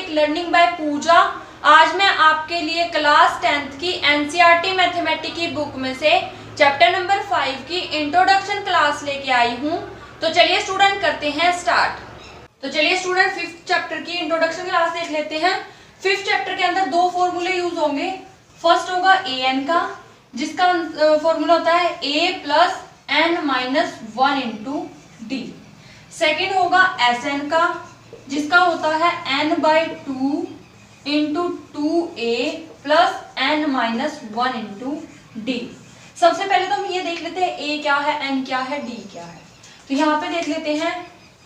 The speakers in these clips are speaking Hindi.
टॉपिक लर्निंग बाय पूजा। आज मैं आपके लिए क्लास 10th की एनसीईआरटी मैथमेटिक्स की बुक में से चैप्टर नंबर 5 की इंट्रोडक्शन क्लास लेके आई हूँ। तो चलिए स्टूडेंट करते हैं स्टार्ट। तो चलिए स्टूडेंट 5th चैप्टर की इंट्रोडक्शन क्लास देख लेते हैं। 5th चैप्टर के अंदर दो फॉर्मूले यूज होंगे। फर्स्ट होगा ए एन का, जिसका फॉर्मूला होता है a plus N minus 1 into D. Second होगा एस एन का, जिसका होता है n by 2 into 2a plus N minus 1 into D. सबसे पहले तो हम ये देख लेते हैं a क्या है, n क्या है, d क्या है। तो यहाँ पे देख लेते हैं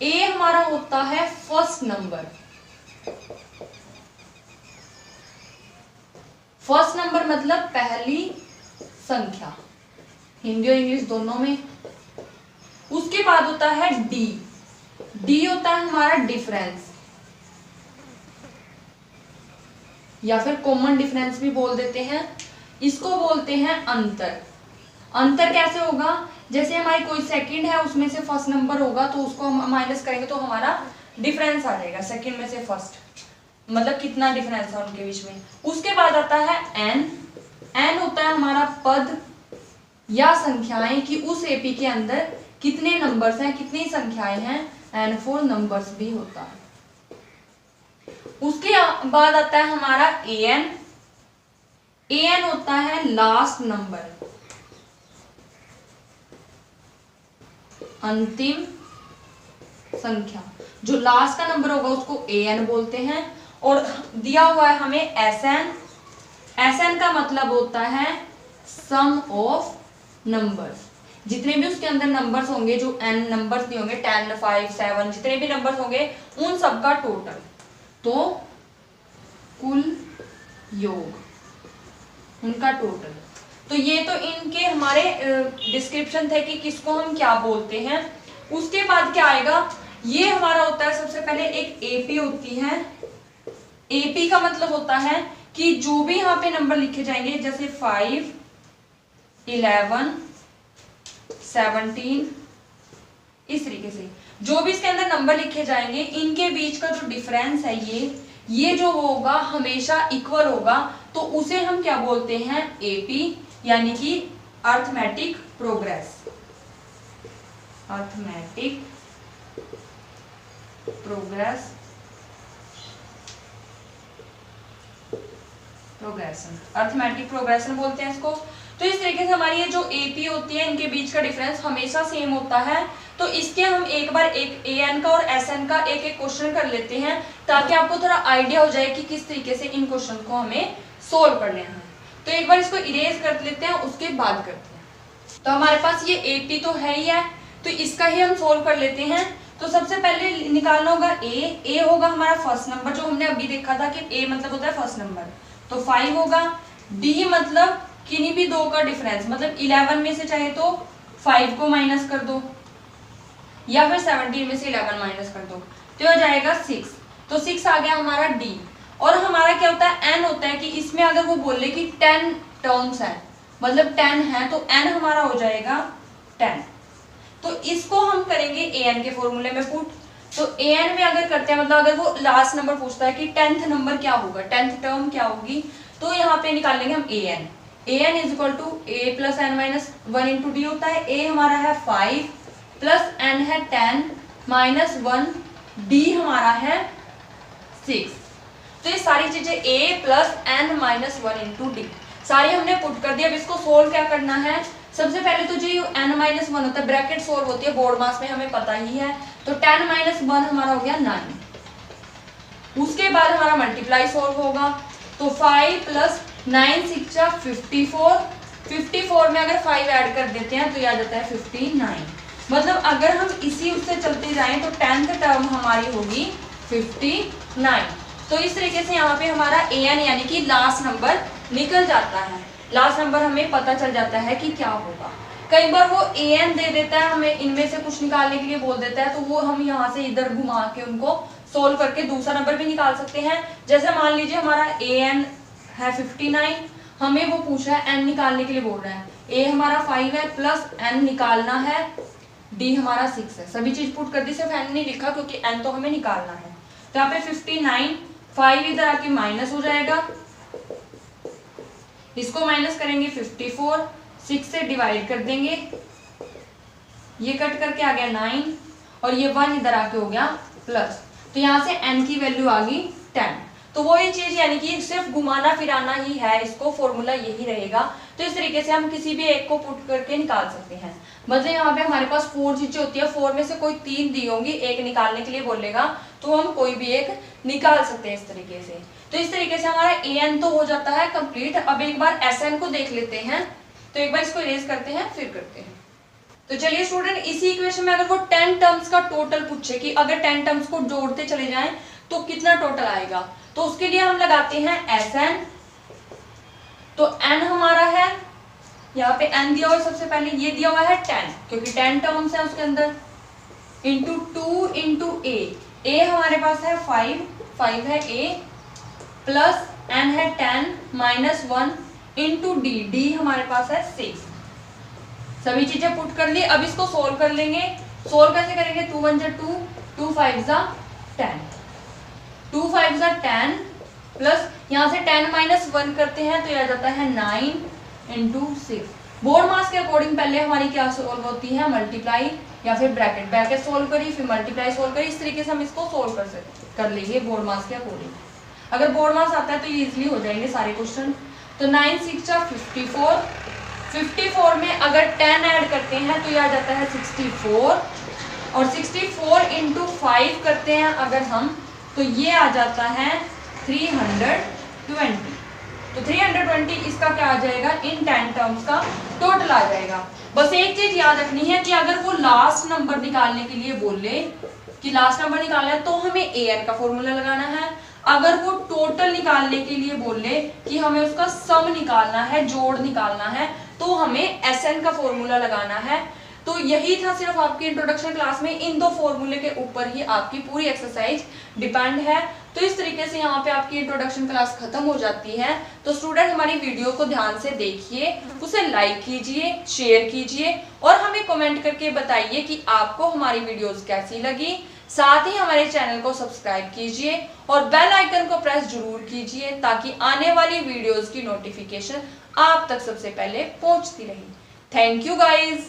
a हमारा होता है फर्स्ट नंबर। फर्स्ट नंबर मतलब पहली संख्या, हिंदी और इंग्लिश दोनों में। उसके बाद होता है डी। डी होता है हमारा डिफरेंस, या फिर कॉमन डिफरेंस भी बोल देते हैं। इसको बोलते हैं अंतर। अंतर कैसे होगा, जैसे हमारी कोई सेकंड है, उसमें से फर्स्ट नंबर होगा तो उसको हम माइनस करेंगे तो हमारा डिफरेंस आ जाएगा। सेकंड में से फर्स्ट मतलब कितना डिफरेंस है उनके बीच में। उसके बाद आता है एन। एन होता है हमारा पद या संख्याएं कि उस एपी के अंदर कितने नंबर्स हैं, कितनी संख्याएं हैं। एन फोर नंबर्स भी होता है। उसके बाद आता है हमारा ए एन। ए एन होता है लास्ट नंबर, अंतिम संख्या। जो लास्ट का नंबर होगा उसको ए एन बोलते हैं। और दिया हुआ है हमें एस एन। एस एन का मतलब होता है सम ऑफ नंबर्स। जितने भी उसके अंदर नंबर्स होंगे, जो एन नंबर्स दिए होंगे 10, 5, 7, जितने भी नंबर्स होंगे उन सबका टोटल, तो कुल योग उनका टोटल। तो ये तो इनके हमारे डिस्क्रिप्शन थे कि किसको हम क्या बोलते हैं। उसके बाद क्या आएगा, ये हमारा होता है सबसे पहले एक एपी होती है। एपी का मतलब होता है कि जो भी यहाँ पे नंबर लिखे जाएंगे, जैसे 5, 11, 17, इस तरीके से जो भी इसके अंदर नंबर लिखे जाएंगे, इनके बीच का जो डिफरेंस है ये जो होगा हमेशा इक्वल होगा। तो उसे हम क्या बोलते हैं, एपी, यानी कि arithmetic progress. Arithmetic progress, progression, arithmetic progression बोलते हैं इसको। तो इस तरीके से हमारी ये जो एपी होती है, इनके बीच का डिफरेंस हमेशा सेम होता है। तो इसके हम एक बार एक ए एन का और एस एन का एक एक क्वेश्चन कर लेते हैं, ताकि आपको थोड़ा आइडिया हो जाए कि किस तरीके से इन क्वेश्चन को हमें सोल्व करने हैं। तो एक बार इसको इरेज कर लेते हैं, उसके बाद करते हैं। तो हमारे पास ये एपी तो है ही है, तो इसका ही हम सोल्व कर लेते हैं। तो सबसे पहले निकालना होगा ए होगा हमारा फर्स्ट नंबर, जो हमने अभी देखा था कि ए मतलब होता है फर्स्ट नंबर, तो 5 होगा। डी मतलब किन्हीं भी दो का डिफरेंस, मतलब 11 में से चाहे तो 5 को माइनस कर दो, या फिर 17 में से 11 माइनस कर दो, तो हो जाएगा 6। तो 6 आ गया हमारा डी। और हमारा क्या होता है, एन होता है कि इसमें अगर वो बोले कि 10 टर्म्स है, मतलब 10 है, तो एन हमारा हो जाएगा 10। तो इसको हम करेंगे ए एन के फॉर्मूले में पुट। तो ए एन में अगर करते हैं, मतलब अगर वो लास्ट नंबर पूछता है कि 10th नंबर क्या होगा, 10th टर्म क्या होगी, तो यहाँ पे निकाल लेंगे हम A N. A N is equal to A plus N minus 1 into D होता है। ए हमारा है 5 प्लस एन है 10 माइनस 1, डी हमारा है 6। तो ये सारी चीजें a plus N minus 1 into D सारी हमने पुट कर दिया। अब इसको सोल्व क्या करना है, सबसे पहले तो जो n माइनस 1 होता है, ब्रैकेट सोल्व होती है बोर्ड मास में, हमें पता ही है। तो 10 माइनस 1 हमारा हो गया 9। उसके बाद हमारा मल्टीप्लाई सोल्व होगा, तो 5 प्लस 9 6 54। 54 में अगर 5 ऐड कर देते हैं तो ये आ जाता है 59। मतलब अगर हम इसी उससे चलते जाएं तो 10th टर्म हमारी होगी 59। तो इस तरीके से यहाँ पे हमारा ए एन यानी कि लास्ट नंबर निकल जाता है। लास्ट नंबर हमें पता चल जाता है कि क्या होगा। कई बार वो ए एन दे देता है, हमें इनमें से कुछ निकालने के लिए बोल देता है, तो वो हम यहाँ से इधर घुमा के उनको सोल्व करके दूसरा नंबर भी निकाल सकते हैं। जैसे मान लीजिए हमारा ए एन है 59, हमें वो पूछ रहा है एन निकालने के लिए बोल रहा है। ए हमारा 5 है प्लस एन निकालना है, डी हमारा 6 है। सभी चीज पुट कर दी, सिर्फ एन नहीं लिखा क्योंकि एन तो हमें निकालना है। तो यहाँ पे 59 5 इधर आके माइनस हो जाएगा, इसको माइनस करेंगे 54, 6 से डिवाइड कर देंगे, ये कट करके आ गया 9 और ये 1 इधर आके हो गया प्लस, तो यहाँ से n की वैल्यू आ गई 10। तो वो ही चीज यानी कि सिर्फ घुमाना फिराना ही है, इसको फॉर्मूला यही रहेगा। तो इस तरीके से हम किसी भी एक को पुट करके निकाल सकते हैं। मतलब यहाँ पे हमारे पास 4 चीजें होती है, 4 में से कोई 3 दी होंगी, एक निकालने के लिए बोलेगा तो हम कोई भी एक निकाल सकते हैं इस तरीके से। तो इस तरीके से हमारा an तो हो जाता है कंप्लीट। अब एक बार sn को देख लेते हैं, तो एक बार इसको इरेज करते हैं फिर करते हैं। तो चलिए स्टूडेंट, इसी इक्वेशन में अगर वो 10 टर्म्स का टोटल पूछे कि अगर 10 टर्म्स को जोड़ते चले जाएं तो कितना टोटल आएगा, तो उसके लिए हम लगाते हैं Sn। तो n हमारा है, यहाँ पे n दिया हुआ है, सबसे पहले ये दिया हुआ है 10 क्योंकि 10 टर्म्स है उसके अंदर, इंटू 2 इंटू a हमारे पास है 5 है a, प्लस n है 10 माइनस 1 इंटू d हमारे पास है 6। सभी चीजें पुट कर ली। अब इसको सोल्व कर लेंगे। सोल्व कैसे करेंगे, 2 1 जा 2, 2 5 जा 10, 2 5 जा 10 प्लस यहाँ से 10 माइनस 1 करते हैं तो यह आ जाता है 9 इंटू 6। बोर्ड मास के अकॉर्डिंग पहले हमारी क्या सोल्व होती है, मल्टीप्लाई या फिर ब्रैकेट सोल्व करी फिर मल्टीप्लाई सोल्व करी, इस तरीके से हम इसको सोल्व कर लेंगे बोर्ड मास के अकॉर्डिंग। अगर बोर्ड मास आता है तो ये इजिली हो जाएंगे सारे क्वेश्चन। तो 9 6 जा 54, 54 में अगर 10 ऐड करते हैं तो यह आ जाता है 64, और 64 इंटू 5 करते हैं अगर हम तो ये आ जाता है 320। तो 320 इसका क्या आ जाएगा, इन 10 टर्म्स का टोटल आ जाएगा। बस एक चीज याद रखनी है कि अगर वो लास्ट नंबर निकालने के लिए बोले कि लास्ट नंबर निकालना है तो हमें an का फॉर्मूला लगाना है। अगर वो टोटल निकालने के लिए बोले कि हमें उसका सम निकालना है, जोड़ निकालना है, तो हमें Sn का फॉर्मूला लगाना है। तो यही था सिर्फ आपकी इंट्रोडक्शन क्लास में, इन दो फॉर्मूले के ऊपर ही आपकी पूरी एक्सरसाइज डिपेंड है। तो इस तरीके से यहाँ पे आपकी इंट्रोडक्शन क्लास खत्म हो जाती है। तो स्टूडेंट हमारी वीडियो को ध्यान से देखिए, उसे लाइक कीजिए, शेयर कीजिए और हमें कमेंट करके बताइए कि आपको हमारी वीडियोस कैसी लगी। साथ ही हमारे चैनल को सब्सक्राइब कीजिए और बेल आइकन को प्रेस जरूर कीजिए ताकि आने वाली वीडियोस की नोटिफिकेशन आप तक सबसे पहले पहुंचती रहे। Thank you guys.